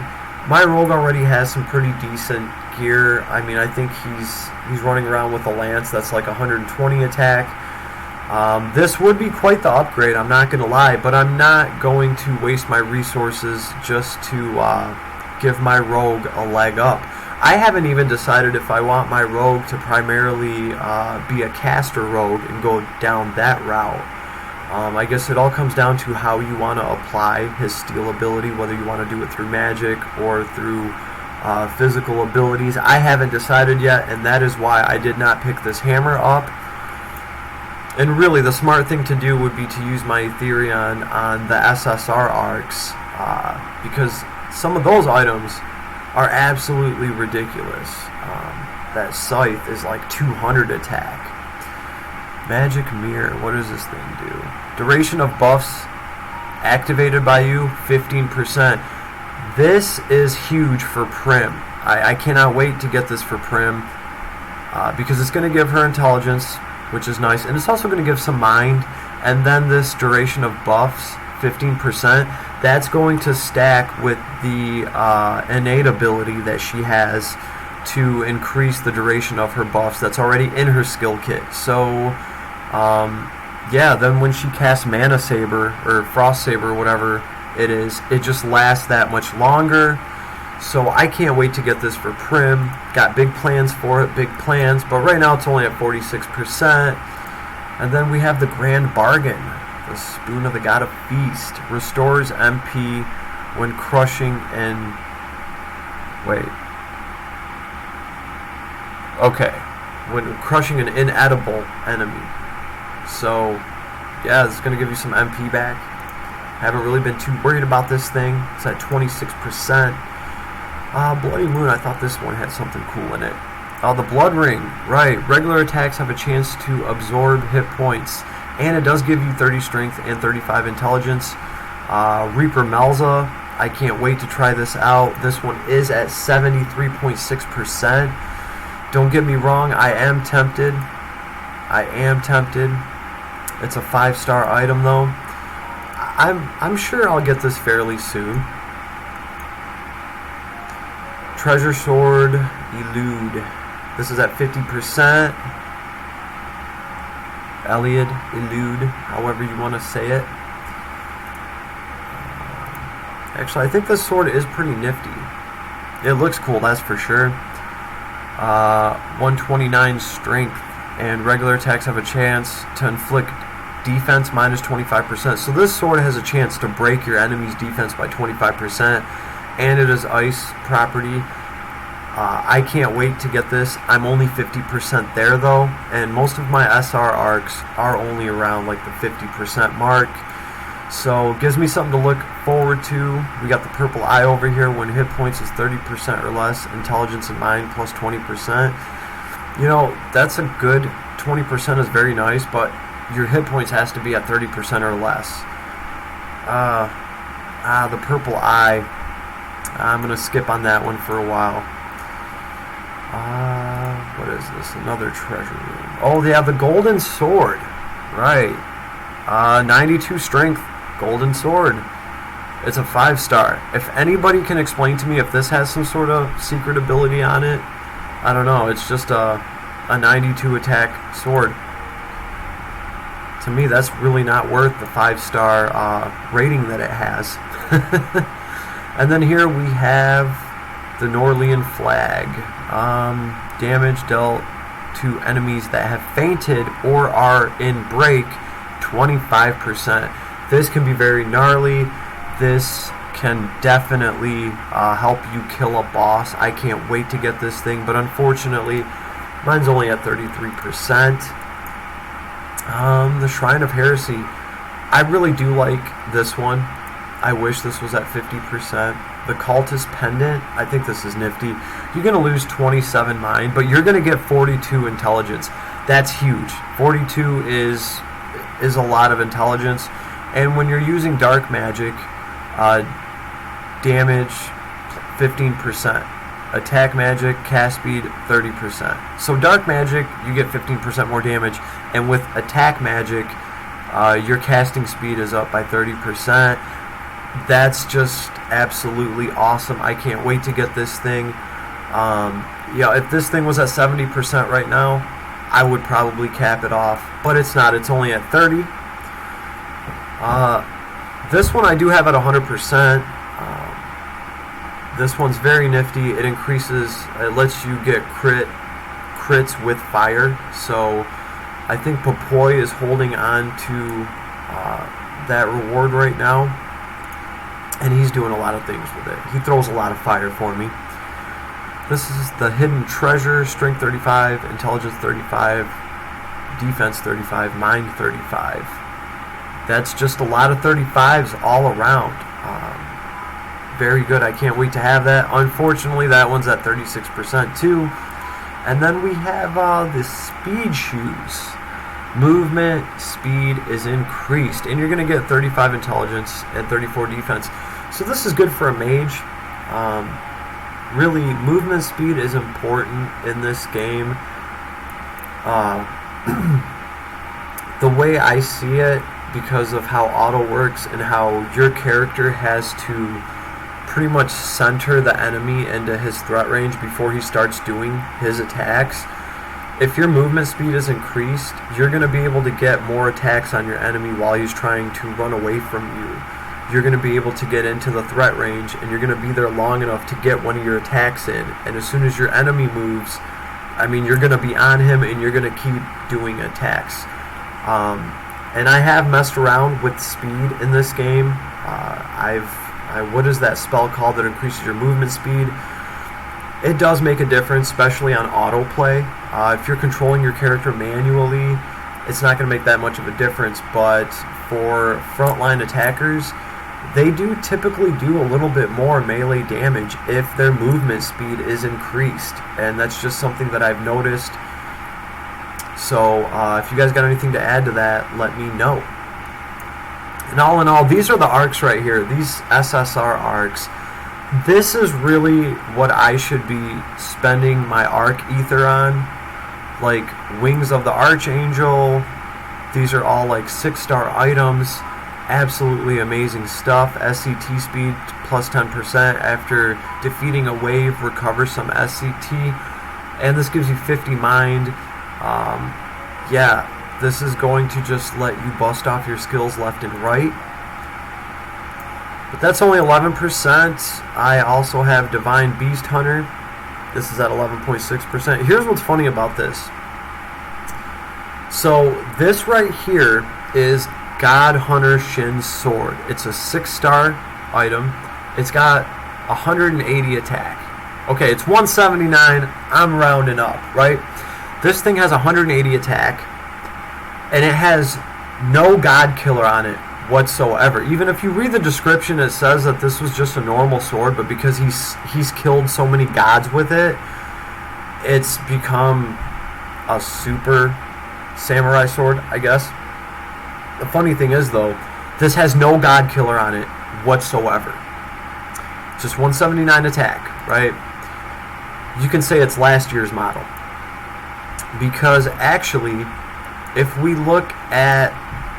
My rogue already has some pretty decent gear. I mean, I think he's running around with a lance that's like 120 attack. This would be quite the upgrade, I'm not going to lie, but I'm not going to waste my resources just to give my rogue a leg up. I haven't even decided if I want my rogue to primarily be a caster rogue and go down that route. I guess it all comes down to how you want to apply his steel ability, whether you want to do it through magic or through physical abilities. I haven't decided yet, and that is why I did not pick this hammer up. And really, the smart thing to do would be to use my Etherion on the SSR arcs, because some of those items are absolutely ridiculous. That scythe is like 200 attack. Magic Mirror, what does this thing do? Duration of buffs activated by you, 15%. This is huge for Prim. I cannot wait to get this for Prim, because it's going to give her intelligence, which is nice, and it's also going to give some mind, and then this duration of buffs, 15%, that's going to stack with the innate ability that she has to increase the duration of her buffs that's already in her skill kit. So, yeah, then when she casts Mana Saber, or Frost Saber, whatever it is, it just lasts that much longer. So I can't wait to get this for Prim. Got big plans for it, big plans, but right now it's only at 46%. And then we have the Grand Bargain, the Spoon of the God of Feast. Restores MP when crushing and... Wait. Okay. When crushing an inedible enemy. So, yeah, it's going to give you some MP back. Haven't really been too worried about this thing. It's at 26%. Bloody Moon, I thought this one had something cool in it. The Blood Ring, right. Regular attacks have a chance to absorb hit points. And it does give you 30 strength and 35 intelligence. Reaper Melza, I can't wait to try this out. This one is at 73.6%. Don't get me wrong, I am tempted. It's a 5-star item though. I'm sure I'll get this fairly soon. Treasure Sword Elude. This is at 50%. Elliot Elude, however you want to say it. Actually, I think this sword is pretty nifty. It looks cool, that's for sure. 129 strength, and regular attacks have a chance to inflict defense minus 25%. So this sword has a chance to break your enemy's defense by 25%, and it is ice property. I can't wait to get this. I'm only 50% there though, and most of my SR arcs are only around like the 50% mark. So it gives me something to look forward to. We got the purple eye over here when hit points is 30% or less, intelligence and mind plus 20%. You know, that's a good 20% is very nice, but your hit points has to be at 30% or less. The purple eye. I'm going to skip on that one for a while. What is this? Another treasure room. Oh, yeah, the golden sword. Right. 92 strength, golden sword. It's a 5-star. If anybody can explain to me if this has some sort of secret ability on it, I don't know. It's just a 92 attack sword. To me, that's really not worth the 5-star rating that it has. And then here we have the Norlean flag. Damage dealt to enemies that have fainted or are in break, 25%. This can be very gnarly. This can definitely help you kill a boss. I can't wait to get this thing, but unfortunately, mine's only at 33%. The Shrine of Heresy. I really do like this one. I wish this was at 50%. The Cultist Pendant. I think this is nifty. You're going to lose 27 mind, but you're going to get 42 intelligence. That's huge. 42 is a lot of intelligence. And when you're using dark magic, damage 15%. Attack magic, cast speed 30%. So dark magic, you get 15% more damage, and with attack magic, your casting speed is up by 30%. That's just absolutely awesome. I can't wait to get this thing. Yeah, if this thing was at 70% right now, I would probably cap it off, but it's not. It's only at 30. This one I do have at 100%. This one's very nifty. It increases, it lets you get crits with fire. So I think Papoy is holding on to that reward right now, and he's doing a lot of things with it. He throws a lot of fire for me. This is the Hidden Treasure. Strength 35, Intelligence 35, Defense 35, Mind 35. That's just a lot of 35s all around. Very good. I can't wait to have that. Unfortunately, that one's at 36% too. And then we have the Speed Shoes. Movement speed is increased, and you're going to get 35 intelligence and 34 defense. So this is good for a mage. Really, movement speed is important in this game. The way I see it, because of how auto works and how your character has to pretty much center the enemy into his threat range before he starts doing his attacks. If your movement speed is increased, you're going to be able to get more attacks on your enemy while he's trying to run away from you. You're going to be able to get into the threat range, and you're going to be there long enough to get one of your attacks in. And as soon as your enemy moves, I mean, you're going to be on him, and you're going to keep doing attacks. And I have messed around with speed in this game. What is that spell called that increases your movement speed? It does make a difference, especially on autoplay. If you're controlling your character manually, it's not going to make that much of a difference. But for frontline attackers, they do typically do a little bit more melee damage if their movement speed is increased. And that's just something that I've noticed. So if you guys got anything to add to that, let me know. And all in all, these are the arcs right here, these SSR arcs. This is really what I should be spending my arc ether on, like Wings of the Archangel. These are all like 6-star items, absolutely amazing stuff. SCT speed plus 10% after defeating a wave, recover some SCT, and this gives you 50 mind. Yeah, this is going to just let you bust off your skills left and right. But that's only 11%. I also have Divine Beast Hunter. This is at 11.6%. Here's what's funny about this. So this right here is God Hunter Shin's sword. It's a 6-star item. It's got 180 attack. Okay, it's 179. I'm rounding up, right? This thing has 180 attack, and it has no God Killer on it whatsoever. Even if you read the description, it says that this was just a normal sword, but because he's killed so many gods with it, it's become a super samurai sword, I guess. The funny thing is, though, this has no God Killer on it whatsoever. Just 179 attack, right? You can say it's last year's model, because actually, if we look at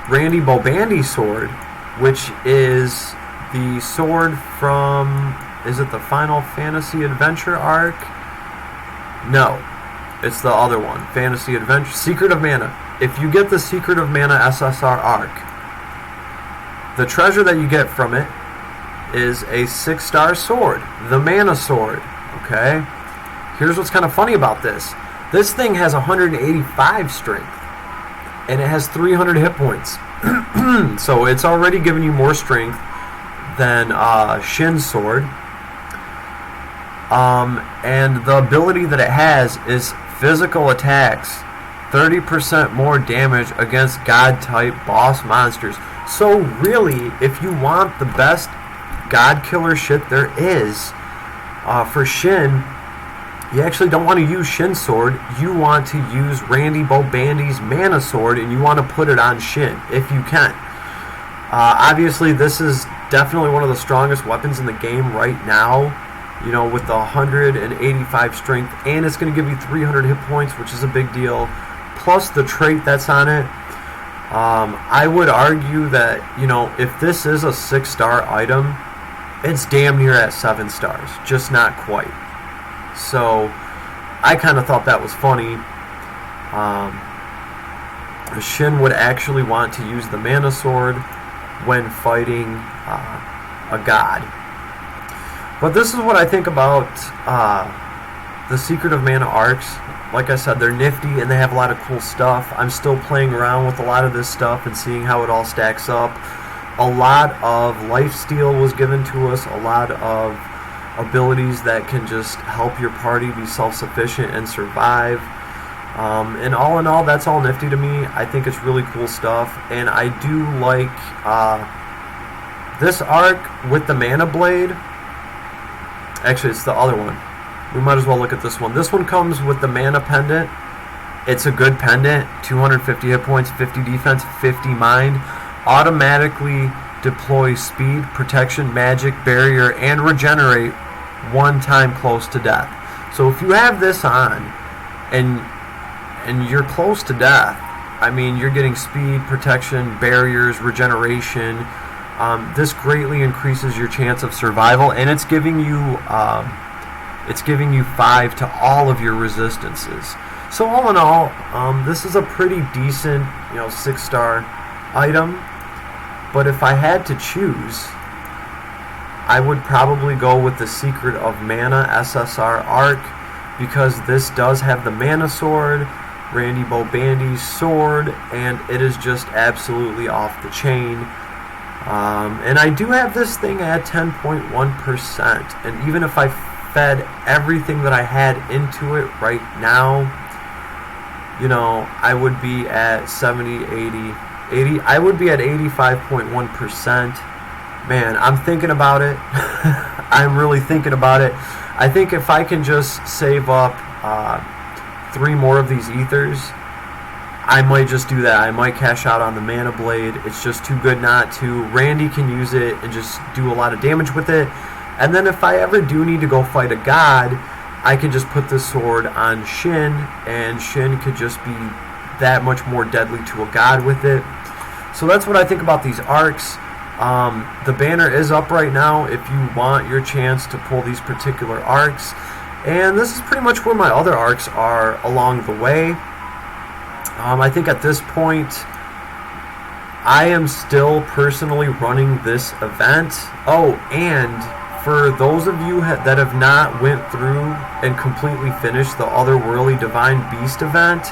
Randy Bobandy's sword, which is the sword from, is it the Final Fantasy Adventure arc? No, it's the other one, Fantasy Adventure, Secret of Mana. If you get the Secret of Mana SSR arc, the treasure that you get from it is a 6-star sword, the Mana sword, okay? Here's what's kind of funny about this. This thing has 185 strength, and it has 300 hit points. So it's already giving you more strength than Shin's sword. And the ability that it has is physical attacks, 30% more damage against God-type boss monsters. So really, if you want the best God Killer shit there is for Shin, you actually don't want to use Shin's sword. You want to use Randy Bobandy's Mana sword, and you want to put it on Shin if you can. Obviously, this is definitely one of the strongest weapons in the game right now. You know, with the 185 strength, and it's going to give you 300 hit points, which is a big deal. Plus the trait that's on it. I would argue that, you know, if this is a 6-star item, it's damn near at 7 stars, just not quite. So I kind of thought that was funny. Shin would actually want to use the Mana sword when fighting a god. But this is what I think about the Secret of Mana arcs. Like I said, they're nifty and they have a lot of cool stuff. I'm still playing around with a lot of this stuff and seeing how it all stacks up. A lot of lifesteal was given to us, a lot of abilities that can just help your party be self-sufficient and survive. And all in all, that's all nifty to me. I think it's really cool stuff, and I do like this arc with the Mana Blade. Actually, it's the other one. We might as well look at this one. This one comes with the Mana Pendant. It's a good pendant. 250 hit points, 50 defense, 50 mind. Automatically deploy speed, protection, magic, barrier, and regenerate one time close to death. So if you have this on and you're close to death, I mean, you're getting speed, protection, barriers, regeneration. This greatly increases your chance of survival, and it's giving you 5 to all of your resistances. So all in all, this is a pretty decent, 6-star item. But if I had to choose, I would probably go with the Secret of Mana SSR arc, because this does have the Mana sword, Randy Bobandy's sword, and it is just absolutely off the chain. And I do have this thing at 10.1%, and even if I fed everything that I had into it right now, I would be at 70, 80, I would be at 85.1%. Man, I'm thinking about it. I'm really thinking about it. I think if I can just save up 3 more of these ethers, I might just do that. I might cash out on the Mana Blade. It's just too good not to. Randy can use it and just do a lot of damage with it. And then if I ever do need to go fight a god, I can just put this sword on Shin, and Shin could just be that much more deadly to a god with it. So that's what I think about these arcs. The banner is up right now if you want your chance to pull these particular arcs. And this is pretty much where my other arcs are along the way. I think at this point, I am still personally running this event. Oh, and for those of you that have not went through and completely finished the Otherworldly Divine Beast event,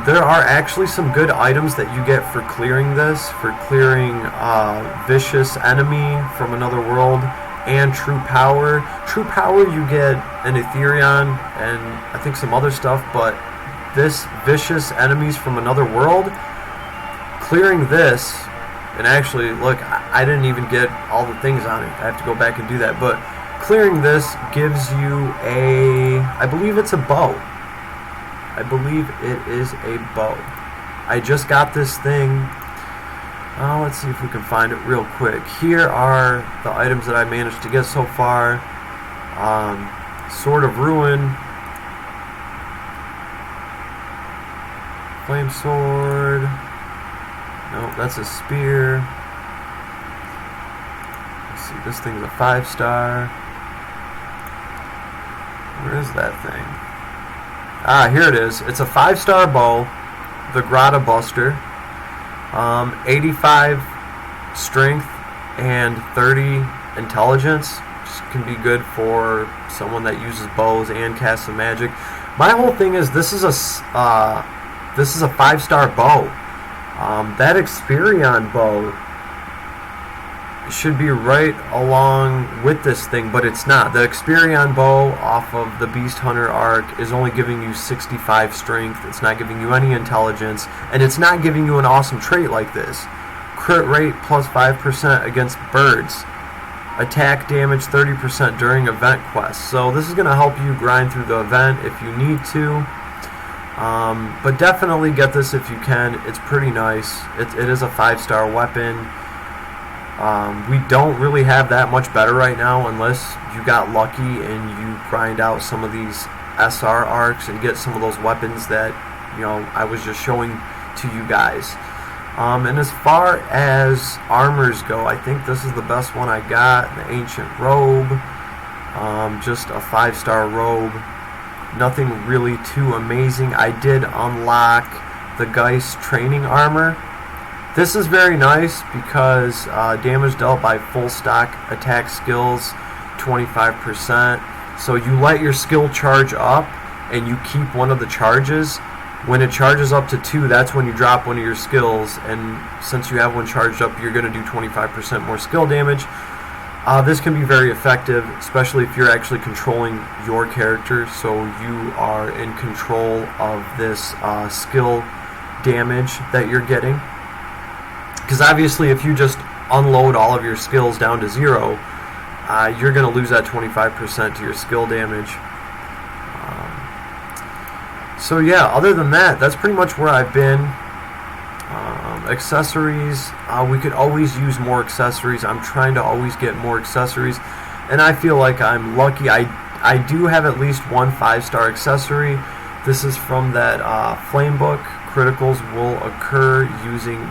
there are actually some good items that you get for clearing this, for clearing Vicious Enemy from Another World and True Power. True Power, you get an Ethereon and I think some other stuff, but this Vicious Enemies from Another World, clearing this, and actually, look, I didn't even get all the things on it. I have to go back and do that, but clearing this gives you a, I believe it's a bow. I believe it is a bow. I just got this thing. Let's see if we can find it real quick. Here are the items that I managed to get so far. Sword of Ruin, Flame Sword. Nope, that's a spear. Let's see, this thing's a 5-star. Where is that thing? Here it is. It's a 5-star bow, the Grata Buster. 85 strength and 30 intelligence. Just can be good for someone that uses bows and casts some magic. My whole thing is this is a 5-star bow. That Experion bow should be right along with this thing, but it's not. The Experion bow off of the Beast Hunter arc is only giving you 65 strength. It's not giving you any intelligence, and it's not giving you an awesome trait like this. Crit rate plus 5% against birds. Attack damage 30% during event quests. So this is going to help you grind through the event if you need to. But definitely get this if you can. It's pretty nice. It is a 5-star weapon. We don't really have that much better right now unless you got lucky and you grind out some of these SR arcs and get some of those weapons that, you know, I was just showing to you guys. And as far as armors go, I think this is the best one I got. The Ancient Robe. Just a 5-star robe. Nothing really too amazing. I did unlock the Geist training armor. This is very nice because damage dealt by full stock attack skills 25%. So you let your skill charge up and you keep one of the charges. When it charges up to 2, that's when you drop one of your skills, and since you have one charged up, you're going to do 25% more skill damage. This can be very effective, especially if you're actually controlling your character, so you are in control of this skill damage that you're getting. Because obviously if you just unload all of your skills down to 0, you're going to lose that 25% to your skill damage. So yeah, other than that, that's pretty much where I've been. Accessories, we could always use more accessories. I'm trying to always get more accessories, and I feel like I'm lucky. I do have at least one 5-star accessory. This is from that flame book. Criticals will occur using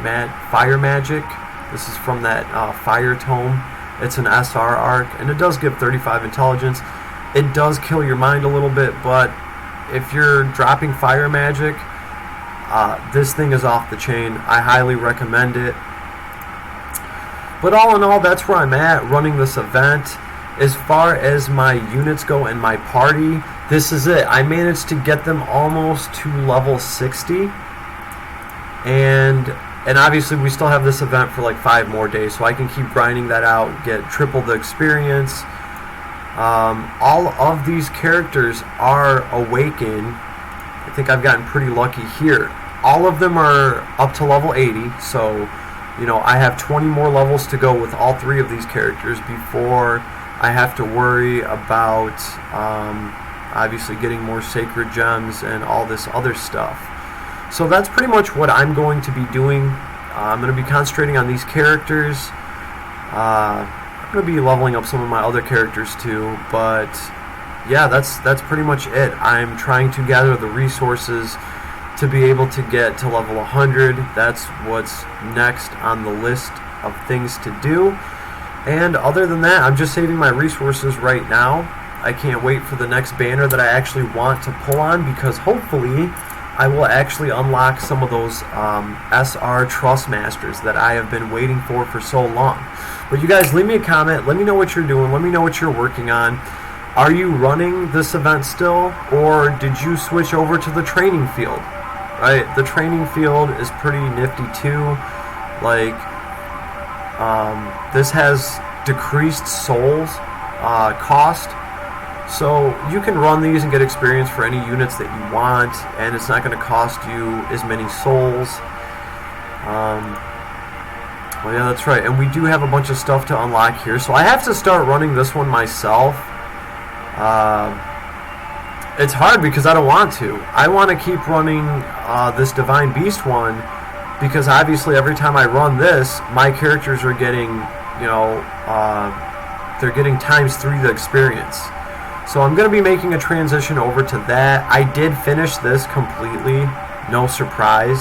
fire magic. This is from that fire tome. It's an SR arc, and it does give 35 intelligence. It does kill your mind a little bit, but if you're dropping fire magic, this thing is off the chain. I highly recommend it. But all in all, that's where I'm at running this event. As far as my units go and my party, this is it. I managed to get them almost to level 60. And obviously we still have this event for like 5 more days, so I can keep grinding that out, get triple the experience. All of these characters are awakened. I think I've gotten pretty lucky here. All of them are up to level 80, so you know I have 20 more levels to go with all 3 of these characters before I have to worry about obviously getting more sacred gems and all this other stuff. So that's pretty much what I'm going to be doing. I'm going to be concentrating on these characters. I'm going to be leveling up some of my other characters too, but yeah, that's pretty much it. I'm trying to gather the resources to be able to get to level 100. That's what's next on the list of things to do. And other than that, I'm just saving my resources right now. I can't wait for the next banner that I actually want to pull on, because hopefully I will actually unlock some of those SR Trust Masters that I have been waiting for so long. But you guys, leave me a comment. Let me know what you're doing. Let me know what you're working on. Are you running this event still, or did you switch over to the training field? Right, the training field is pretty nifty too. Like, this has decreased souls cost, so you can run these and get experience for any units that you want, and it's not going to cost you as many souls. Well, yeah, that's right. And we do have a bunch of stuff to unlock here, so I have to start running this one myself. It's hard because I don't want to. I want to keep running this Divine Beast one, because obviously every time I run this, my characters are getting, you know, they're getting ×3 the experience. So I'm going to be making a transition over to that. I did finish this completely, no surprise.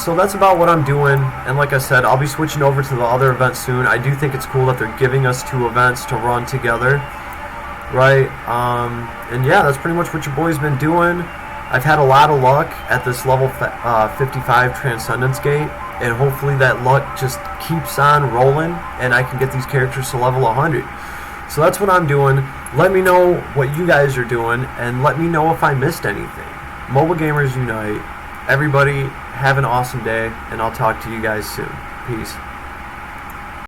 So that's about what I'm doing, and like I said, I'll be switching over to the other event soon. I do think it's cool that they're giving us 2 events to run together. Right, and yeah, that's pretty much what your boy's been doing. I've had a lot of luck at this level 55 Transcendence Gate, and hopefully that luck just keeps on rolling, and I can get these characters to level 100. So that's what I'm doing. Let me know what you guys are doing, and let me know if I missed anything. Mobile Gamers Unite. Everybody, have an awesome day, and I'll talk to you guys soon. Peace.